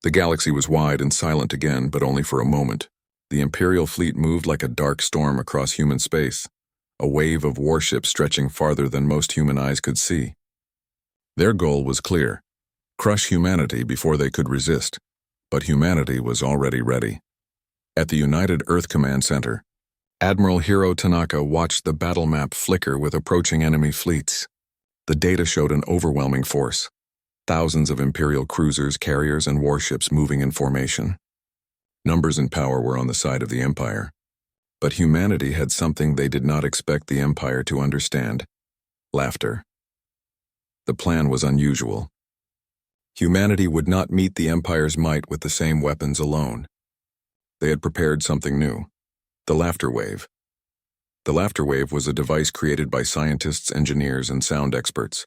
The galaxy was wide and silent again, but only for a moment. The Imperial fleet moved like a dark storm across human space, a wave of warships stretching farther than most human eyes could see. Their goal was clear: crush humanity before they could resist. But humanity was already ready. At the United Earth Command Center, Admiral Hiro Tanaka watched the battle map flicker with approaching enemy fleets. The data showed an overwhelming force. Thousands of Imperial cruisers, carriers, and warships moving in formation. Numbers and power were on the side of the Empire. But humanity had something they did not expect the Empire to understand: laughter. The plan was unusual. Humanity would not meet the Empire's might with the same weapons alone. They had prepared something new: the laughter wave. The laughter wave was a device created by scientists, engineers, and sound experts.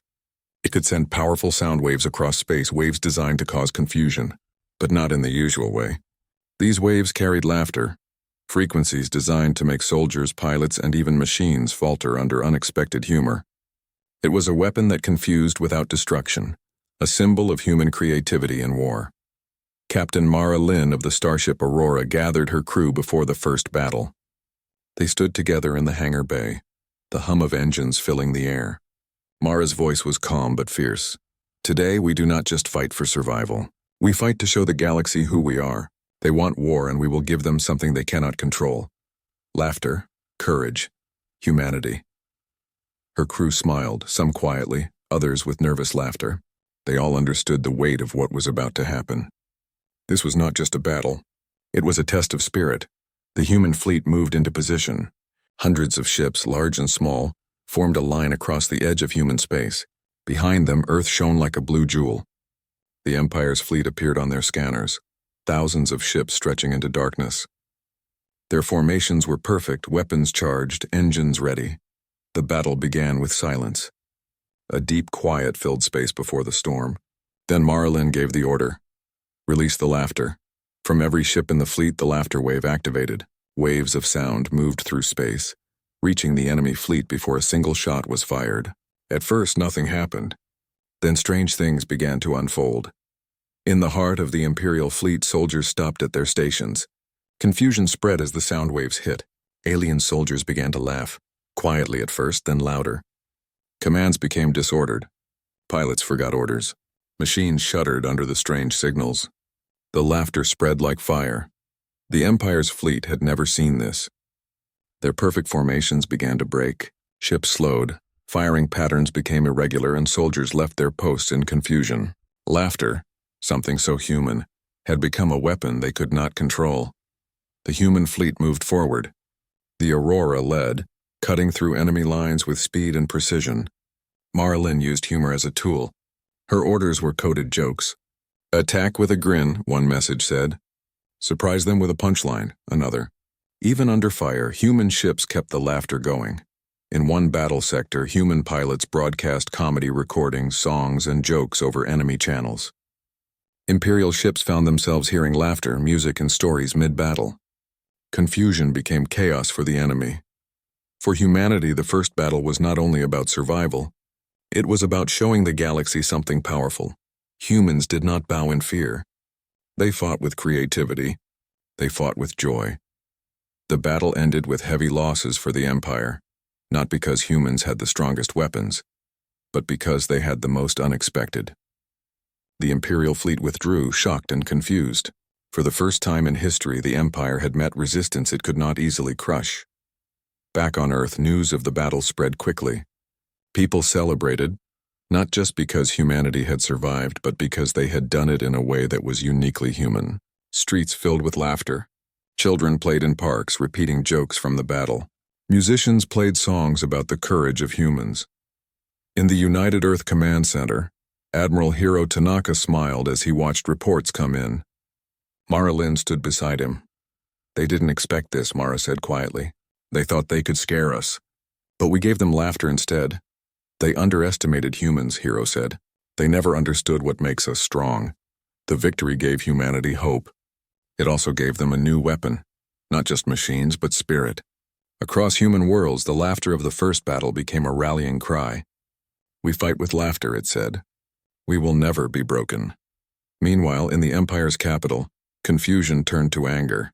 It could send powerful sound waves across space, waves designed to cause confusion, but not in the usual way. These waves carried laughter, frequencies designed to make soldiers, pilots, and even machines falter under unexpected humor. It was a weapon that confused without destruction, a symbol of human creativity in war. Captain Mara Lynn of the starship Aurora gathered her crew before the first battle. They stood together in the hangar bay, the hum of engines filling the air. Mara's voice was calm but fierce. "Today we do not just fight for survival. We fight to show the galaxy who we are. They want war, and we will give them something they cannot control: laughter, courage, humanity." Her crew smiled, some quietly, others with nervous laughter. They all understood the weight of what was about to happen. This was not just a battle. It was a test of spirit. The human fleet moved into position. Hundreds of ships, large and small, formed a line across the edge of human space. Behind them, Earth shone like a blue jewel. The Empire's fleet appeared on their scanners, thousands of ships stretching into darkness. Their formations were perfect, weapons charged, engines ready. The battle began with silence. A deep quiet filled space before the storm. Then Mara Lynn gave the order: "Release the laughter." From every ship in the fleet, the laughter wave activated. Waves of sound moved through space, reaching the enemy fleet before a single shot was fired. At first, nothing happened. Then strange things began to unfold. In the heart of the Imperial fleet, soldiers stopped at their stations. Confusion spread as the sound waves hit. Alien soldiers began to laugh, quietly at first, then louder. Commands became disordered. Pilots forgot orders. Machines shuddered under the strange signals. The laughter spread like fire. The Empire's fleet had never seen this. Their perfect formations began to break. Ships slowed. Firing patterns became irregular, and soldiers left their posts in confusion. Laughter, something so human, had become a weapon they could not control. The human fleet moved forward. The Aurora led, cutting through enemy lines with speed and precision. Mara Lynn used humor as a tool. Her orders were coded jokes. "Attack with a grin," one message said. "Surprise them with a punchline," another. Even under fire, human ships kept the laughter going. In one battle sector, human pilots broadcast comedy recordings, songs, and jokes over enemy channels. Imperial ships found themselves hearing laughter, music, and stories mid-battle. Confusion became chaos for the enemy. For humanity, the first battle was not only about survival. It was about showing the galaxy something powerful. Humans did not bow in fear. They fought with creativity. They fought with joy. The battle ended with heavy losses for the Empire, not because humans had the strongest weapons, but because they had the most unexpected. The Imperial fleet withdrew, shocked and confused. For the first time in history, the Empire had met resistance it could not easily crush. Back on Earth, news of the battle spread quickly. People celebrated, not just because humanity had survived, but because they had done it in a way that was uniquely human. Streets filled with laughter. Children played in parks, repeating jokes from the battle. Musicians played songs about the courage of humans. In the United Earth Command Center, Admiral Hiro Tanaka smiled as he watched reports come in. Mara Lynn stood beside him. "They didn't expect this," Mara said quietly. "They thought they could scare us. But we gave them laughter instead." "They underestimated humans," Hiro said. "They never understood what makes us strong." The victory gave humanity hope. It also gave them a new weapon, not just machines, but spirit. Across human worlds, the laughter of the first battle became a rallying cry. "We fight with laughter," it said. "We will never be broken." Meanwhile, in the Empire's capital, confusion turned to anger.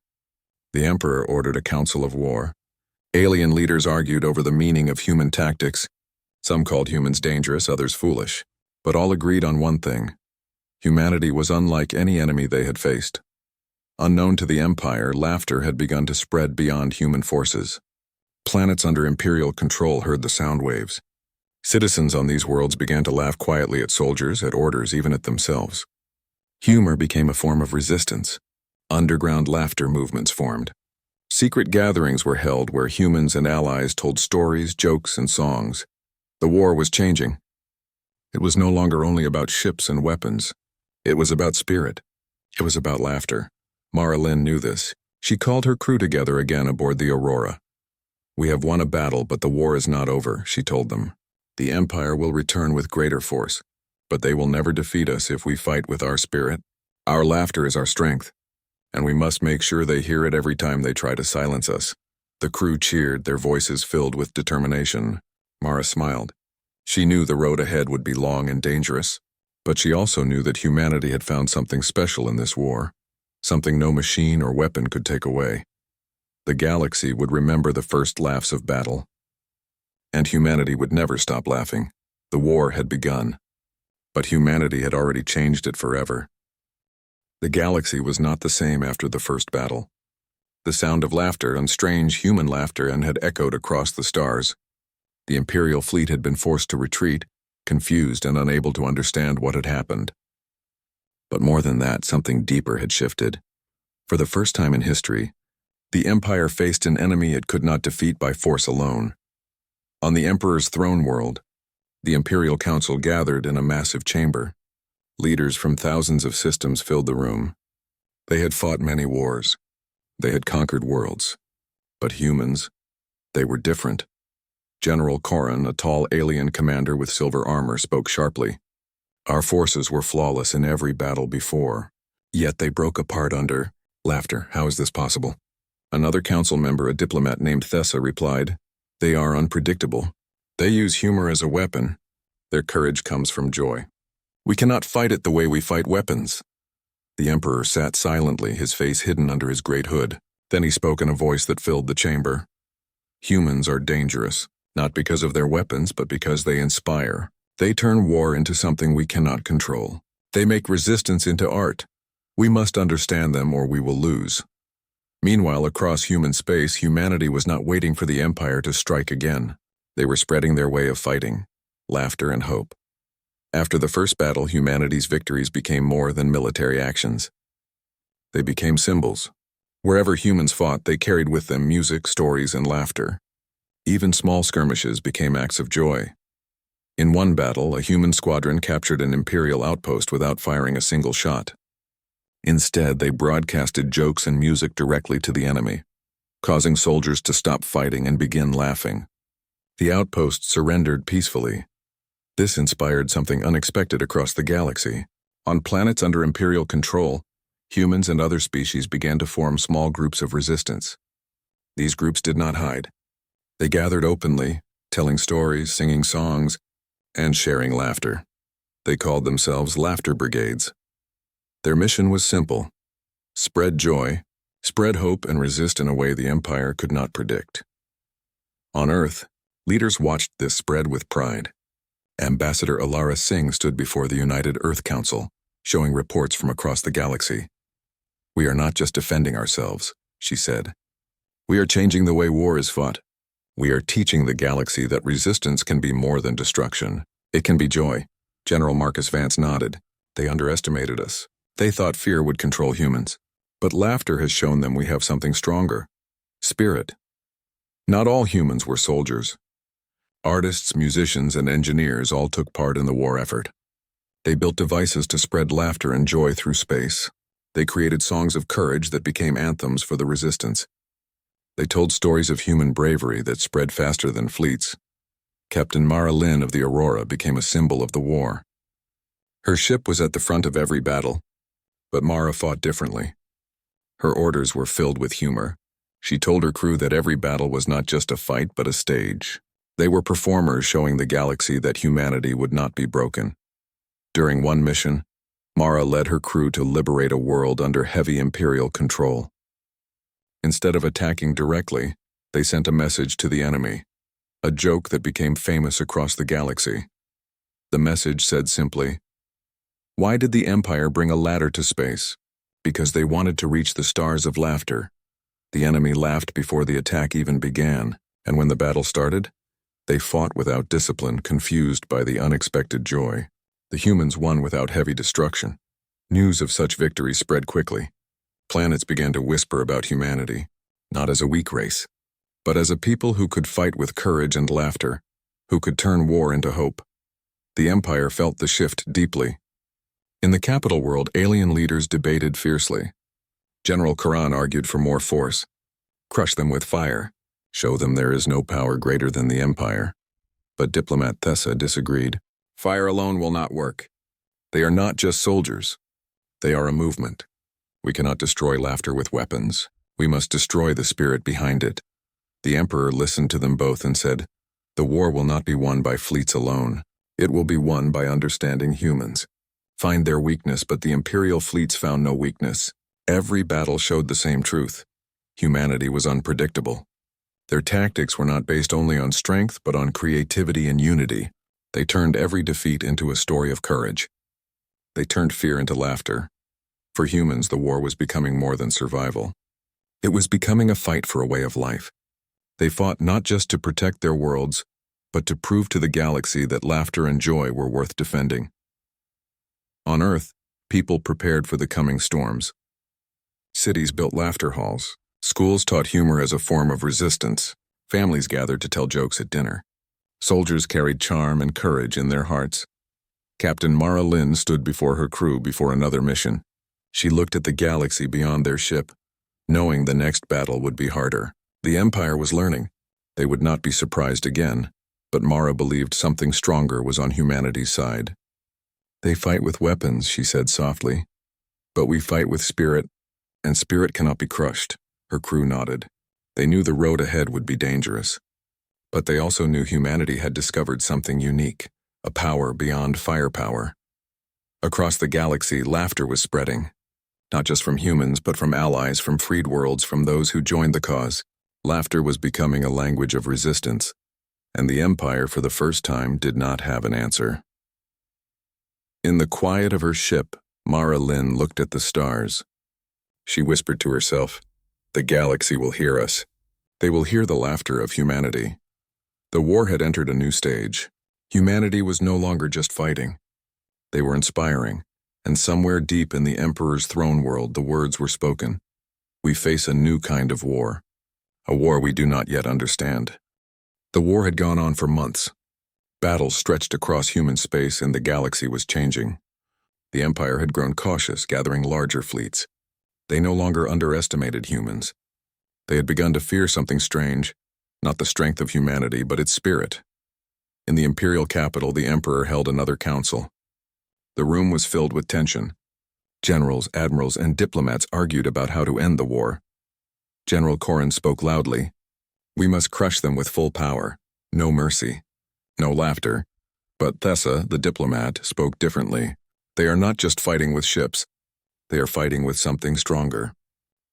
The Emperor ordered a council of war. Alien leaders argued over the meaning of human tactics. Some called humans dangerous, others foolish. But all agreed on one thing. Humanity was unlike any enemy they had faced. Unknown to the Empire, laughter had begun to spread beyond human forces. Planets under Imperial control heard the sound waves. Citizens on these worlds began to laugh quietly at soldiers, at orders, even at themselves. Humor became a form of resistance. Underground laughter movements formed. Secret gatherings were held where humans and allies told stories, jokes, and songs. The war was changing. It was no longer only about ships and weapons. It was about spirit. It was about laughter. Mara Lynn knew this. She called her crew together again aboard the Aurora. "We have won a battle, but the war is not over," she told them. "The Empire will return with greater force, but they will never defeat us if we fight with our spirit. Our laughter is our strength, and we must make sure they hear it every time they try to silence us." The crew cheered, their voices filled with determination. Mara smiled. She knew the road ahead would be long and dangerous, but she also knew that humanity had found something special in this war, something no machine or weapon could take away. The galaxy would remember the first laughs of battle. And humanity would never stop laughing. The war had begun, but humanity had already changed it forever. The galaxy was not the same after the first battle. The sound of laughter, and strange human laughter, and had echoed across the stars. The Imperial fleet had been forced to retreat, confused and unable to understand what had happened. But more than that, something deeper had shifted. For the first time in history, the Empire faced an enemy it could not defeat by force alone. On the Emperor's throne world, the Imperial Council gathered in a massive chamber. Leaders from thousands of systems filled the room. They had fought many wars. They had conquered worlds. But humans, they were different. General Corin, a tall alien commander with silver armor, spoke sharply. "Our forces were flawless in every battle before, yet they broke apart under laughter. How is this possible?" Another council member, a diplomat named Thessa, replied, "They are unpredictable. They use humor as a weapon. Their courage comes from joy. We cannot fight it the way we fight weapons." The Emperor sat silently, his face hidden under his great hood. Then he spoke in a voice that filled the chamber. "Humans are dangerous, not because of their weapons, but because they inspire. They turn war into something we cannot control. They make resistance into art. We must understand them or we will lose." Meanwhile, across human space, humanity was not waiting for the Empire to strike again. They were spreading their way of fighting, laughter and hope. After the first battle, humanity's victories became more than military actions. They became symbols. Wherever humans fought, they carried with them music, stories, and laughter. Even small skirmishes became acts of joy. In one battle, a human squadron captured an Imperial outpost without firing a single shot. Instead, they broadcasted jokes and music directly to the enemy, causing soldiers to stop fighting and begin laughing. The outpost surrendered peacefully. This inspired something unexpected across the galaxy. On planets under Imperial control, humans and other species began to form small groups of resistance. These groups did not hide. They gathered openly, telling stories, singing songs, and sharing laughter. They called themselves Laughter Brigades. Their mission was simple: spread joy, spread hope, and resist in a way the Empire could not predict. On Earth, leaders watched this spread with pride. Ambassador Alara Singh stood before the United Earth Council, showing reports from across the galaxy. "We are not just defending ourselves," she said. "We are changing the way war is fought. We are teaching the galaxy that resistance can be more than destruction. It can be joy." General Marcus Vance nodded. "They underestimated us. They thought fear would control humans. But laughter has shown them we have something stronger: spirit." Not all humans were soldiers. Artists, musicians, and engineers all took part in the war effort. They built devices to spread laughter and joy through space. They created songs of courage that became anthems for the resistance. They told stories of human bravery that spread faster than fleets. Captain Mara Lynn of the Aurora became a symbol of the war. Her ship was at the front of every battle, but Mara fought differently. Her orders were filled with humor. She told her crew that every battle was not just a fight but a stage. They were performers showing the galaxy that humanity would not be broken. During one mission, Mara led her crew to liberate a world under heavy Imperial control. Instead of attacking directly, they sent a message to the enemy, a joke that became famous across the galaxy. The message said simply, "Why did the Empire bring a ladder to space? Because they wanted to reach the stars of laughter." The enemy laughed before the attack even began, and when the battle started, they fought without discipline, confused by the unexpected joy. The humans won without heavy destruction. News of such victory spread quickly. Planets began to whisper about humanity, not as a weak race, but as a people who could fight with courage and laughter, who could turn war into hope. The Empire felt the shift deeply. In the capital world, alien leaders debated fiercely. General Karan argued for more force. Crush them with fire. Show them there is no power greater than the Empire. But diplomat Thessa disagreed. Fire alone will not work. They are not just soldiers. They are a movement. We cannot destroy laughter with weapons. We must destroy the spirit behind it. The Emperor listened to them both and said, "The war will not be won by fleets alone. It will be won by understanding humans. Find their weakness," but the Imperial fleets found no weakness. Every battle showed the same truth. Humanity was unpredictable. Their tactics were not based only on strength, but on creativity and unity. They turned every defeat into a story of courage. They turned fear into laughter. For humans, the war was becoming more than survival. It was becoming a fight for a way of life. They fought not just to protect their worlds, but to prove to the galaxy that laughter and joy were worth defending. On Earth, people prepared for the coming storms. Cities built laughter halls. Schools taught humor as a form of resistance. Families gathered to tell jokes at dinner. Soldiers carried charm and courage in their hearts. Captain Mara Lynn stood before her crew before another mission. She looked at the galaxy beyond their ship, knowing the next battle would be harder. The Empire was learning. They would not be surprised again, but Mara believed something stronger was on humanity's side. "They fight with weapons," she said softly, "but we fight with spirit, and spirit cannot be crushed." Her crew nodded. They knew the road ahead would be dangerous. But they also knew humanity had discovered something unique, a power beyond firepower. Across the galaxy, laughter was spreading. Not just from humans, but from allies, from freed worlds, from those who joined the cause. Laughter was becoming a language of resistance, and the Empire, for the first time, did not have an answer. In the quiet of her ship, Mara Lynn looked at the stars. She whispered to herself, "The galaxy will hear us. They will hear the laughter of humanity." The war had entered a new stage. Humanity was no longer just fighting. They were inspiring, and somewhere deep in the Emperor's throne world the words were spoken. "We face a new kind of war. A war we do not yet understand." The war had gone on for months. Battles stretched across human space and the galaxy was changing. The Empire had grown cautious, gathering larger fleets. They no longer underestimated humans. They had begun to fear something strange, not the strength of humanity, but its spirit. In the Imperial capital, the Emperor held another council. The room was filled with tension. Generals, admirals, and diplomats argued about how to end the war. General Corin spoke loudly. "We must crush them with full power. No mercy. No laughter." But Thessa, the diplomat, spoke differently. "They are not just fighting with ships. They are fighting with something stronger.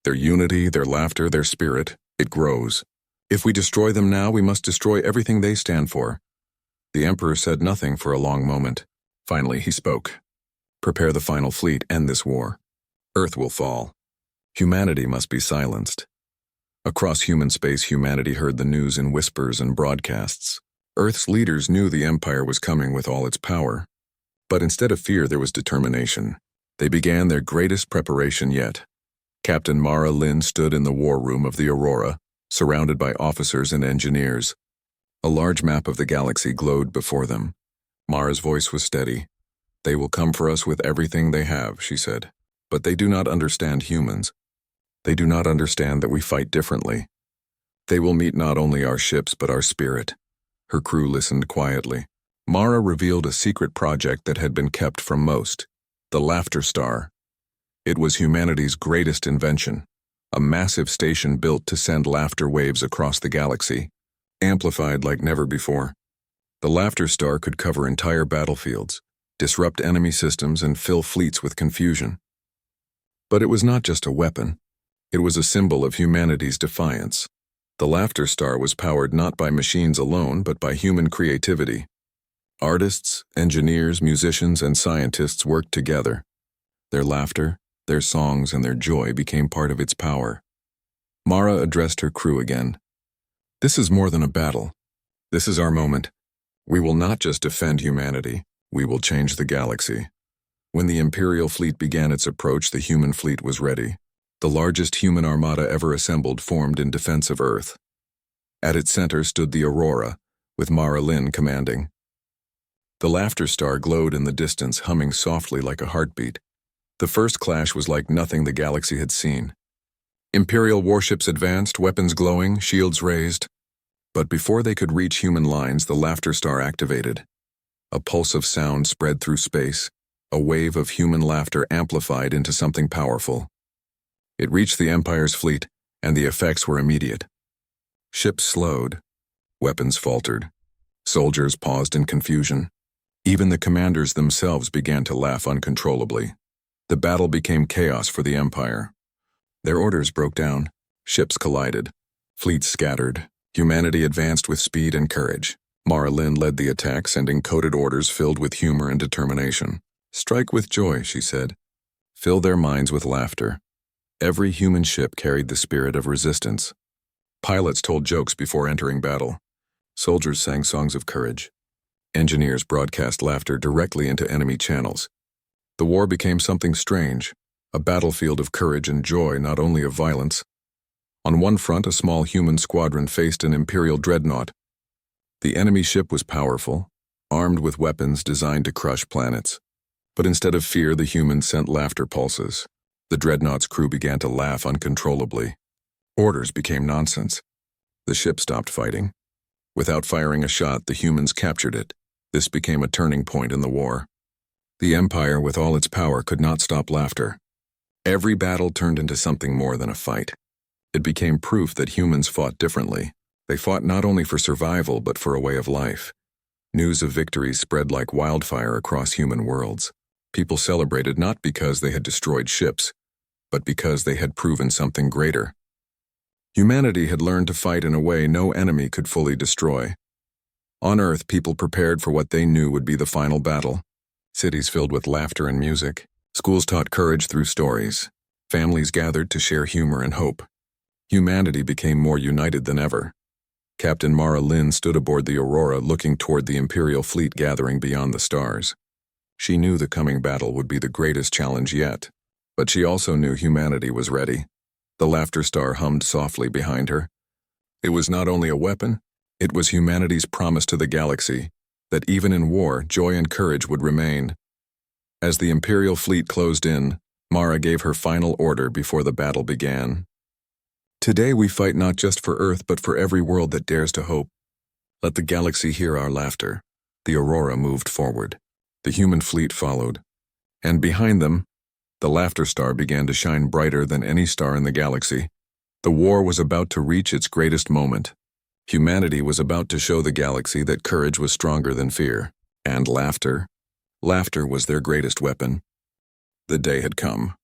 Their unity, their laughter, their spirit, it grows. If we destroy them now, we must destroy everything they stand for." The Emperor said nothing for a long moment. Finally, he spoke. "Prepare the final fleet, end this war. Earth will fall. Humanity must be silenced." Across human space, humanity heard the news in whispers and broadcasts. Earth's leaders knew the Empire was coming with all its power. But instead of fear, there was determination. They began their greatest preparation yet. Captain Mara Lynn stood in the war room of the Aurora, surrounded by officers and engineers. A large map of the galaxy glowed before them. Mara's voice was steady. "They will come for us with everything they have," she said. "But they do not understand humans. They do not understand that we fight differently. They will meet not only our ships, but our spirit." Her crew listened quietly. Mara revealed a secret project that had been kept from most: the Laughter Star. It was humanity's greatest invention, a massive station built to send laughter waves across the galaxy, amplified like never before. The Laughter Star could cover entire battlefields. disrupt enemy systems, and fill fleets with confusion. But it was not just a weapon. It was a symbol of humanity's defiance. The Laughter Star was powered not by machines alone, but by human creativity. Artists, engineers, musicians, and scientists worked together. Their laughter, their songs, and their joy became part of its power. Mara addressed her crew again. "This is more than a battle. This is our moment. We will not just defend humanity, we will change the galaxy." When the Imperial fleet began its approach, the human fleet was ready. The largest human armada ever assembled formed in defense of Earth. At its center stood the Aurora, with Mara Lynn commanding. The Laughter Star glowed in the distance, humming softly like a heartbeat. The first clash was like nothing the galaxy had seen. Imperial warships advanced, weapons glowing, shields raised. But before they could reach human lines, the Laughter Star activated. A pulse of sound spread through space, a wave of human laughter amplified into something powerful. It reached the Empire's fleet, and the effects were immediate. Ships slowed. Weapons faltered. Soldiers paused in confusion. Even the commanders themselves began to laugh uncontrollably. The battle became chaos for the Empire. Their orders broke down. Ships collided. Fleets scattered. Humanity advanced with speed and courage. Mara Lynn led the attack, sending coded orders filled with humor and determination. "Strike with joy," she said. "Fill their minds with laughter." Every human ship carried the spirit of resistance. Pilots told jokes before entering battle. Soldiers sang songs of courage. Engineers broadcast laughter directly into enemy channels. The war became something strange, a battlefield of courage and joy, not only of violence. On one front, a small human squadron faced an Imperial dreadnought. The enemy ship was powerful, armed with weapons designed to crush planets. But instead of fear, the humans sent laughter pulses. The dreadnought's crew began to laugh uncontrollably. Orders became nonsense. The ship stopped fighting. Without firing a shot, the humans captured it. This became a turning point in the war. The Empire, with all its power, could not stop laughter. Every battle turned into something more than a fight. It became proof that humans fought differently. They fought not only for survival, but for a way of life. News of victories spread like wildfire across human worlds. People celebrated not because they had destroyed ships, but because they had proven something greater. Humanity had learned to fight in a way no enemy could fully destroy. On Earth, people prepared for what they knew would be the final battle. Cities filled with laughter and music. Schools taught courage through stories. Families gathered to share humor and hope. Humanity became more united than ever. Captain Mara Lynn stood aboard the Aurora, looking toward the Imperial fleet gathering beyond the stars. She knew the coming battle would be the greatest challenge yet, but she also knew humanity was ready. The Laughter Star hummed softly behind her. It was not only a weapon, it was humanity's promise to the galaxy, that even in war, joy and courage would remain. As the Imperial fleet closed in, Mara gave her final order before the battle began. "Today we fight not just for Earth, but for every world that dares to hope. Let the galaxy hear our laughter." The Aurora moved forward. The human fleet followed. And behind them, the Laughter Star began to shine brighter than any star in the galaxy. The war was about to reach its greatest moment. Humanity was about to show the galaxy that courage was stronger than fear. And laughter was their greatest weapon. The day had come.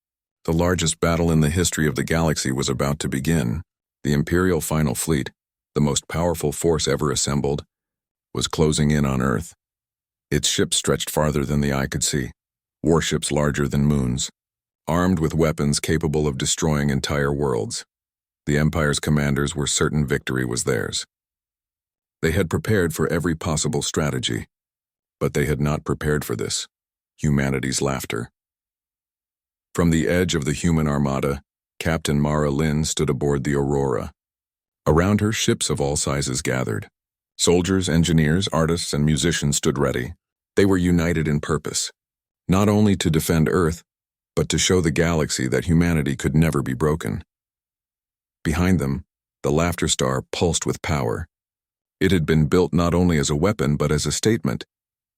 The largest battle in the history of the galaxy was about to begin. The Imperial Final Fleet, the most powerful force ever assembled, was closing in on Earth. Its ships stretched farther than the eye could see, warships larger than moons, armed with weapons capable of destroying entire worlds. The Empire's commanders were certain victory was theirs. They had prepared for every possible strategy, but they had not prepared for this, humanity's laughter. From the edge of the human armada, Captain Mara Lynn stood aboard the Aurora. Around her, ships of all sizes gathered. Soldiers, engineers, artists, and musicians stood ready. They were united in purpose, not only to defend Earth, but to show the galaxy that humanity could never be broken. Behind them, the Laughter Star pulsed with power. It had been built not only as a weapon, but as a statement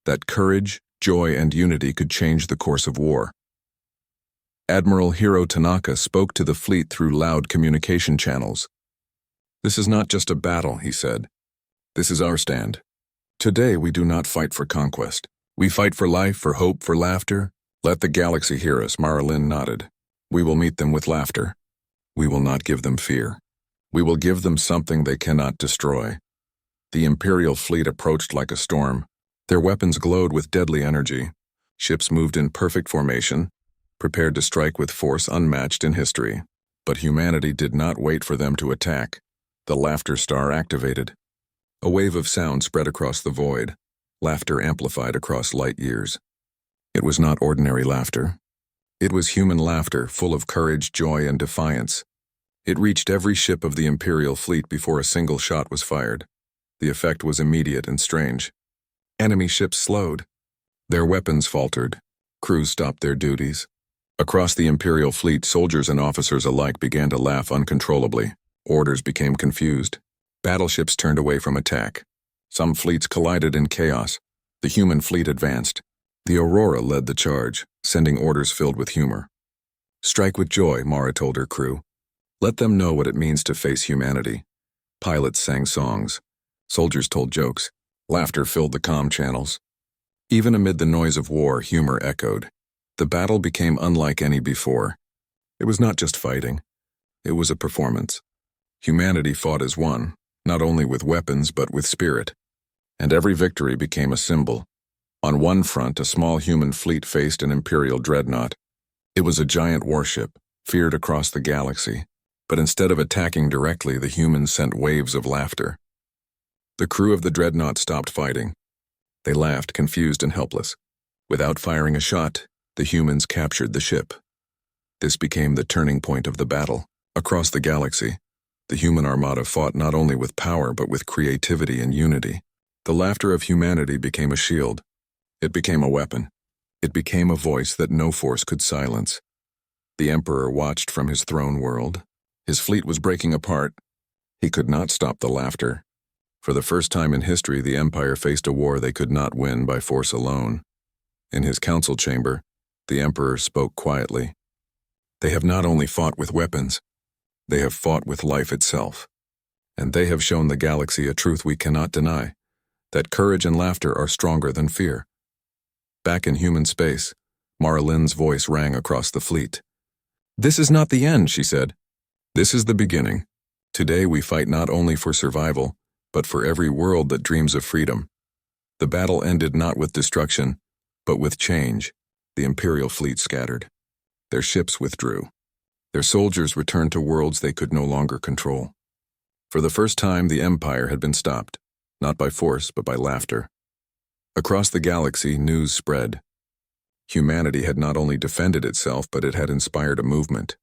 that courage, joy, and unity could change the course of war. Admiral Hiro Tanaka spoke to the fleet through loud communication channels. "This is not just a battle," he said. "This is our stand. Today we do not fight for conquest. We fight for life, for hope, for laughter. Let the galaxy hear us, Marilyn nodded. We will meet them with laughter. We will not give them fear. We will give them something they cannot destroy. The Imperial fleet approached like a storm. Their weapons glowed with deadly energy. Ships moved in perfect formation, prepared to strike with force unmatched in history. But humanity did not wait for them to attack. The laughter star activated. A wave of sound spread across the void, laughter amplified across light years. It was not ordinary laughter. It was human laughter, full of courage, joy, and defiance. It reached every ship of the Imperial fleet before a single shot was fired. The effect was immediate and strange. Enemy ships slowed. Their weapons faltered. Crews stopped their duties. Across the Imperial fleet, soldiers and officers alike began to laugh uncontrollably. Orders became confused. Battleships turned away from attack. Some fleets collided in chaos. The human fleet advanced. The Aurora led the charge, sending orders filled with humor. Strike with joy, Mara told her crew. Let them know what it means to face humanity. Pilots sang songs. Soldiers told jokes. Laughter filled the comm channels. Even amid the noise of war, humor echoed. The battle became unlike any before. It was not just fighting. It was a performance. Humanity fought as one, not only with weapons but with spirit. And every victory became a symbol. On one front, a small human fleet faced an Imperial dreadnought. It was a giant warship, feared across the galaxy. But instead of attacking directly, the humans sent waves of laughter. The crew of the dreadnought stopped fighting. They laughed, confused and helpless. Without firing a shot, the humans captured the ship. This became the turning point of the battle. Across the galaxy, the human armada fought not only with power but with creativity and unity. The laughter of humanity became a shield. It became a weapon. It became a voice that no force could silence. The Emperor watched from his throne world. His fleet was breaking apart. He could not stop the laughter. For the first time in history, the Empire faced a war they could not win by force alone. In his council chamber, the Emperor spoke quietly. They have not only fought with weapons, they have fought with life itself. And they have shown the galaxy a truth we cannot deny, that courage and laughter are stronger than fear. Back in human space, Marilyn's voice rang across the fleet. This is not the end, she said. This is the beginning. Today we fight not only for survival, but for every world that dreams of freedom. The battle ended not with destruction, but with change. The Imperial fleet scattered. Their ships withdrew. Their soldiers returned to worlds they could no longer control. For the first time, the Empire had been stopped, not by force, but by laughter. Across the galaxy, news spread. Humanity had not only defended itself, but it had inspired a movement.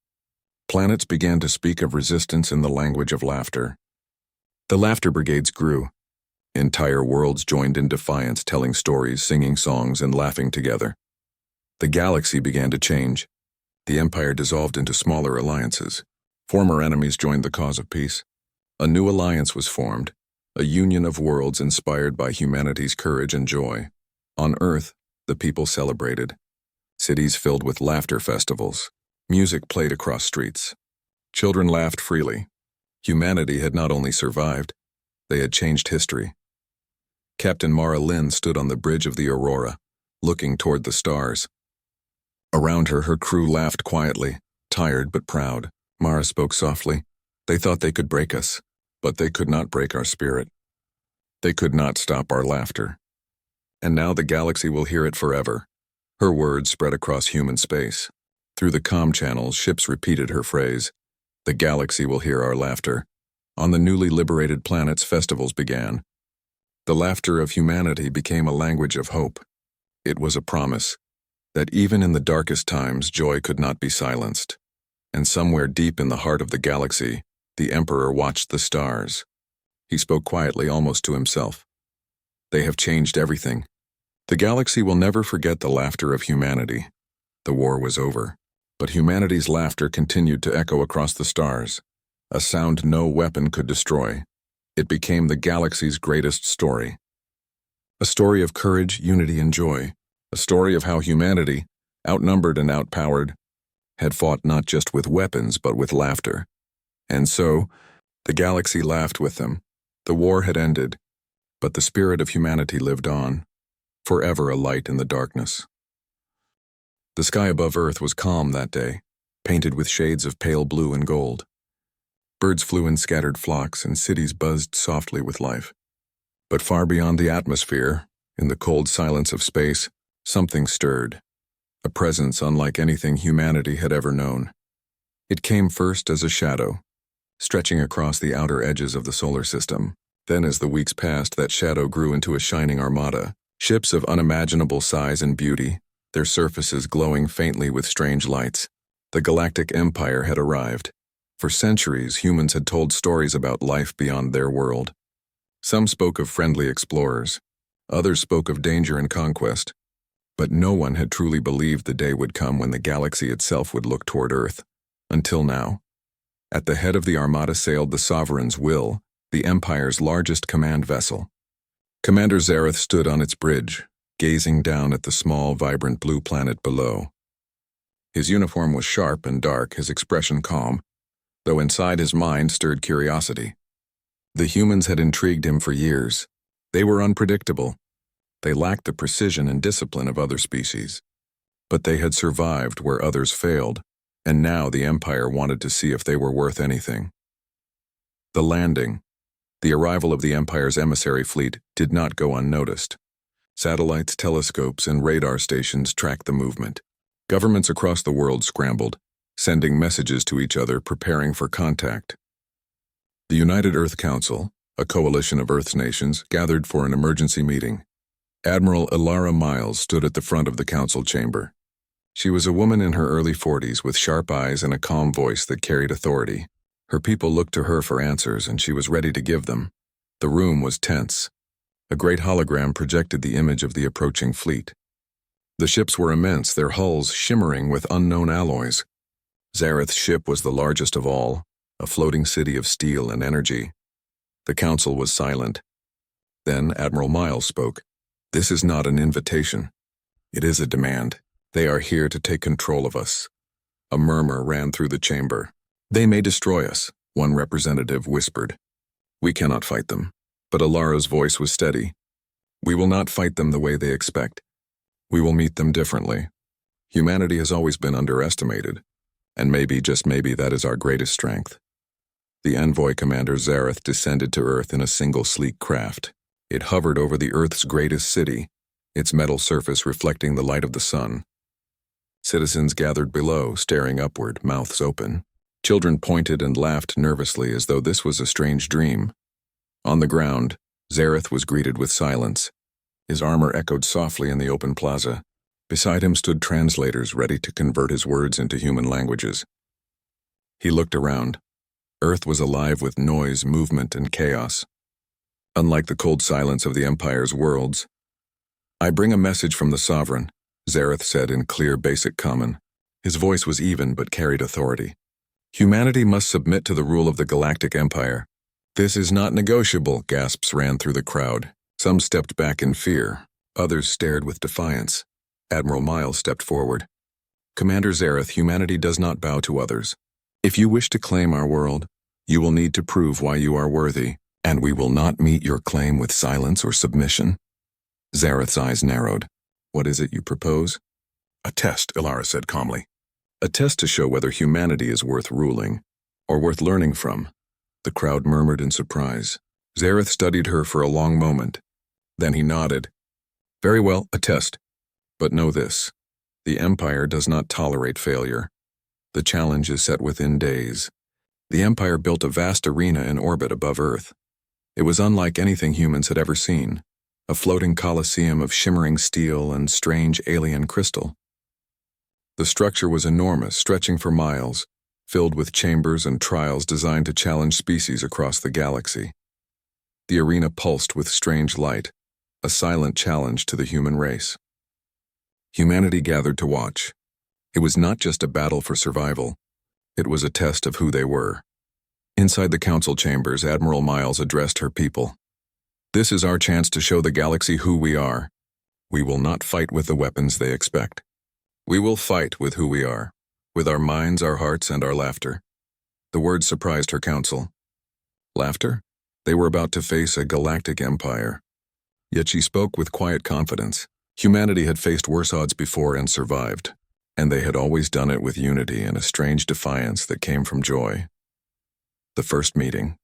Planets began to speak of resistance in the language of laughter. The laughter brigades grew. Entire worlds joined in defiance, telling stories, singing songs, and laughing together. The galaxy began to change. The Empire dissolved into smaller alliances. Former enemies joined the cause of peace. A new alliance was formed, a union of worlds inspired by humanity's courage and joy. On Earth, the people celebrated. Cities filled with laughter festivals. Music played across streets. Children laughed freely. Humanity had not only survived, they had changed history. Captain Mara Lynn stood on the bridge of the Aurora, looking toward the stars. Around her, her crew laughed quietly, tired but proud. Mara spoke softly. They thought they could break us, but they could not break our spirit. They could not stop our laughter. And now the galaxy will hear it forever. Her words spread across human space. Through the comm channels, ships repeated her phrase. The galaxy will hear our laughter. On the newly liberated planets, festivals began. The laughter of humanity became a language of hope. It was a promise that even in the darkest times, joy could not be silenced. And somewhere deep in the heart of the galaxy, the Emperor watched the stars. He spoke quietly, almost to himself. They have changed everything. The galaxy will never forget the laughter of humanity. The war was over, but humanity's laughter continued to echo across the stars, a sound no weapon could destroy. It became the galaxy's greatest story. A story of courage, unity, and joy. A story of how humanity, outnumbered and outpowered, had fought not just with weapons but with laughter. And so, the galaxy laughed with them. The war had ended, but the spirit of humanity lived on. forever a light in the darkness. The sky above Earth was calm that day, painted with shades of pale blue and gold. Birds flew in scattered flocks and cities buzzed softly with life. But far beyond the atmosphere, in the cold silence of space, something stirred, a presence unlike anything humanity had ever known. It came first as a shadow, stretching across the outer edges of the solar system. Then as the weeks passed, that shadow grew into a shining armada, ships of unimaginable size and beauty, their surfaces glowing faintly with strange lights. The Galactic Empire had arrived. For centuries, humans had told stories about life beyond their world. Some spoke of friendly explorers. Others spoke of danger and conquest. But no one had truly believed the day would come when the galaxy itself would look toward Earth. Until now. At the head of the armada sailed the Sovereign's Will, the Empire's largest command vessel. Commander Zareth stood on its bridge, gazing down at the small, vibrant blue planet below. His uniform was sharp and dark, his expression calm, though inside his mind stirred curiosity. The humans had intrigued him for years. They were unpredictable. They lacked the precision and discipline of other species. But they had survived where others failed, and now the Empire wanted to see if they were worth anything. The landing, the arrival of the Empire's emissary fleet, did not go unnoticed. Satellites, telescopes, and radar stations tracked the movement. Governments across the world scrambled, sending messages to each other, preparing for contact. The United Earth Council, a coalition of Earth's nations, gathered for an emergency meeting. Admiral Ilara Miles stood at the front of the council chamber. She was a woman in her early 40s with sharp eyes and a calm voice that carried authority. Her people looked to her for answers, and she was ready to give them. The room was tense. A great hologram projected the image of the approaching fleet. The ships were immense, their hulls shimmering with unknown alloys. Zareth's ship was the largest of all, a floating city of steel and energy. The council was silent. Then Admiral Miles spoke. "This is not an invitation. It is a demand. They are here to take control of us." A murmur ran through the chamber. "They may destroy us," one representative whispered. "We cannot fight them." But Ilara's voice was steady. "We will not fight them the way they expect. We will meet them differently. Humanity has always been underestimated, and maybe, just maybe, that is our greatest strength." The envoy commander Zareth descended to Earth in a single sleek craft. It hovered over the Earth's greatest city, its metal surface reflecting the light of the sun. Citizens gathered below, staring upward, mouths open. Children pointed and laughed nervously as though this was a strange dream. On the ground, Zareth was greeted with silence. His armor echoed softly in the open plaza. Beside him stood translators ready to convert his words into human languages. He looked around. Earth was alive with noise, movement, and chaos. Unlike the cold silence of the Empire's worlds. "I bring a message from the Sovereign," Zareth said in clear, basic common. His voice was even but carried authority. "Humanity must submit to the rule of the Galactic Empire." "This is not negotiable," gasps ran through the crowd. Some stepped back in fear. Others stared with defiance. Admiral Miles stepped forward. "Commander Zareth, humanity does not bow to others. If you wish to claim our world, you will need to prove why you are worthy, and we will not meet your claim with silence or submission." Zareth's eyes narrowed. "What is it you propose?" "A test," Ilara said calmly. "A test to show whether humanity is worth ruling, or worth learning from." The crowd murmured in surprise. Zareth studied her for a long moment. Then he nodded. "Very well, a test. But know this. The Empire does not tolerate failure. The challenge is set within days. The Empire built a vast arena in orbit above Earth. It was unlike anything humans had ever seen, a floating coliseum of shimmering steel and strange alien crystal. The structure was enormous, stretching for miles, filled with chambers and trials designed to challenge species across the galaxy. The arena pulsed with strange light, a silent challenge to the human race. Humanity gathered to watch. It was not just a battle for survival. It was a test of who they were. Inside the council chambers, Admiral Miles addressed her people. "This is our chance to show the galaxy who we are. We will not fight with the weapons they expect. We will fight with who we are, with our minds, our hearts, and our laughter." The words surprised her council. Laughter? They were about to face a galactic empire. Yet she spoke with quiet confidence. Humanity had faced worse odds before and survived, and they had always done it with unity and a strange defiance that came from joy. The first meeting.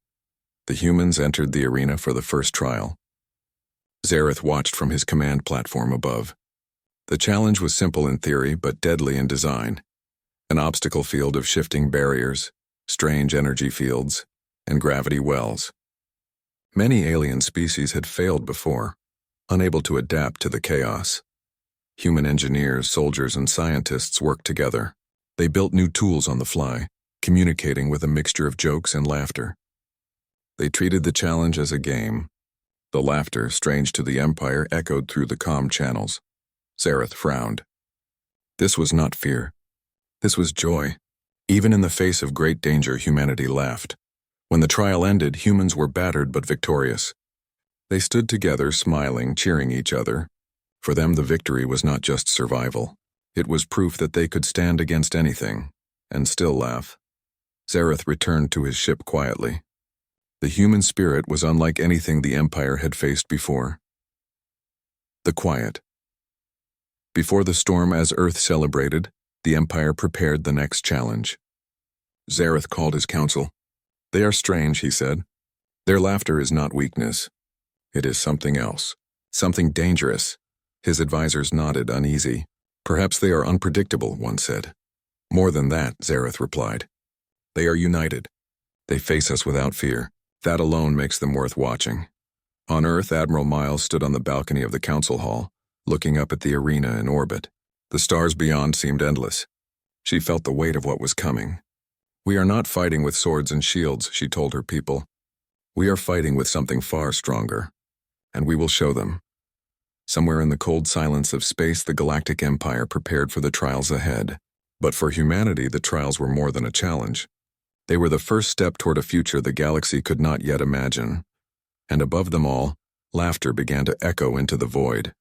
The humans entered the arena for the first trial. Zareth watched from his command platform above. The challenge was simple in theory, but deadly in design. An obstacle field of shifting barriers, strange energy fields, and gravity wells. Many alien species had failed before, unable to adapt to the chaos. Human engineers, soldiers, and scientists worked together. They built new tools on the fly, communicating with a mixture of jokes and laughter. They treated the challenge as a game. The laughter, strange to the Empire, echoed through the comm channels. Zareth frowned. This was not fear. This was joy. Even in the face of great danger, humanity laughed. When the trial ended, humans were battered but victorious. They stood together, smiling, cheering each other. For them, the victory was not just survival. It was proof that they could stand against anything, and still laugh. Zareth returned to his ship quietly. The human spirit was unlike anything the Empire had faced before. The quiet. Before the storm, as Earth celebrated, the Empire prepared the next challenge. Zareth called his council. They are strange, he said. Their laughter is not weakness. It is something else. Something dangerous. His advisors nodded, uneasy. Perhaps they are unpredictable, one said. More than that, Zareth replied. They are united. They face us without fear. That alone makes them worth watching. On Earth, Admiral Miles stood on the balcony of the council hall, looking up at the arena in orbit. The stars beyond seemed endless. She felt the weight of what was coming. We are not fighting with swords and shields, she told her people. We are fighting with something far stronger. And we will show them. Somewhere in the cold silence of space, the Galactic Empire prepared for the trials ahead. But for humanity, the trials were more than a challenge. They were the first step toward a future the galaxy could not yet imagine. And above them all, laughter began to echo into the void.